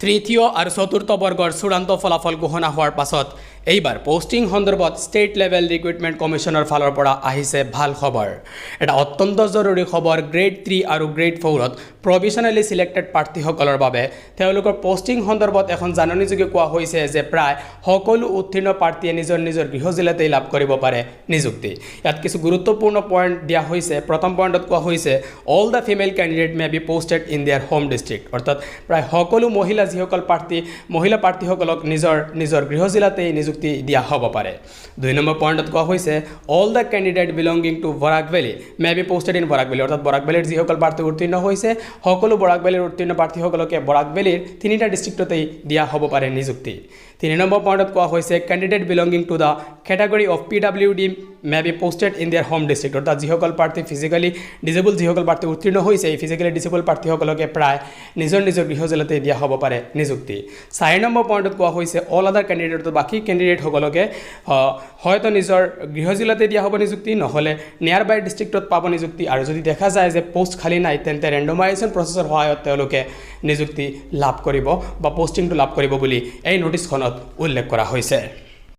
তৃতীয় আৰু চতুৰ্থ বৰ্গৰ চূড়ান্ত ফলাফল ঘোষণা হোৱাৰ পাছত এইবাৰ পোষ্টিং সন্দৰ্ভত ষ্টেট লেভেল ৰিক্ৰুটমেণ্ট কমিশ্যনৰ ফালৰ পৰা আহিছে ভাল খবৰ। এটা অত্যন্ত জৰুৰী খবৰ গ্ৰেড 3 আৰু গ্ৰেড 4ত প্ৰভিশ্যনেলি সিলেক্টেড প্ৰাৰ্থীসকলৰ বাবে তেওঁলোকৰ পোষ্টিং সন্দৰ্ভত এখন জাননীযোগে কোৱা হৈছে যে প্ৰায় সকলো উত্তীৰ্ণ প্ৰাৰ্থীয়ে নিজৰ নিজৰ গৃহ জিলাতেই লাভ কৰিব পাৰে নিযুক্তি। ইয়াত কিছু গুৰুত্বপূৰ্ণ পইণ্ট দিয়া হৈছে। প্ৰথম পইণ্টত কোৱা হৈছে all the female candidate may be posted in their home district, অৰ্থাৎ প্ৰায় সকলো যিসকল মহিলা প্ৰাৰ্থীসকলক নিজৰ গৃহ জিলাতেই নিযুক্তি দিয়া হ'ব পাৰে। 2 নম্বৰ পইণ্টত কোৱা হৈছে all the candidate belonging to Barak valley may be posted in Barak valley, অৰ্থাৎ বৰাক ভেলীৰ যিসকল প্ৰাৰ্থী উত্তীৰ্ণ হৈছে সকলো বৰাক ভেলীৰ উত্তীৰ্ণ প্ৰাৰ্থীসকলকে বৰাক ভেলীৰ 3টা ডিষ্ট্ৰিক্টতেই দিয়া হ'ব পাৰে নিযুক্তি। 3 নম্বৰ পইণ্টত কোৱা হৈছে candidate belonging to the category of PWD may be posted in their home district, অৰ্থাৎ যিসকল প্ৰাৰ্থী ফিজিকেলি ডিজেবল যিসকল প্ৰাৰ্থী উত্তীৰ্ণ হৈছে এই ফিজিকেলি ডিজেবল প্ৰাৰ্থীসকলকে প্ৰায় নিজৰ গৃহ জিলাতে দিয়া হ'ব পাৰে নিযুক্তি। 4 নম্বৰ পইণ্টত কোৱা হৈছে অল আদাৰ কেণ্ডিডেট, বাকী কেণ্ডিডেটসকলকে হয়তো নিজৰ গৃহ জিলাতে দিয়া হ'ব নিযুক্তি, নহ'লে নিয়াৰ বাই ডিষ্ট্ৰিক্টত পাব নিযুক্তি, আৰু যদি দেখা যায় যে পোষ্ট খালী নাই তেন্তে ৰেণ্ডমাইজেশ্যন প্ৰচেছৰ সহায়ত তেওঁলোকে নিযুক্তি লাভ কৰিব বা পোষ্টিংটো লাভ কৰিব বুলি এই নটিছখনত উল্লেখ কৰা হৈছে।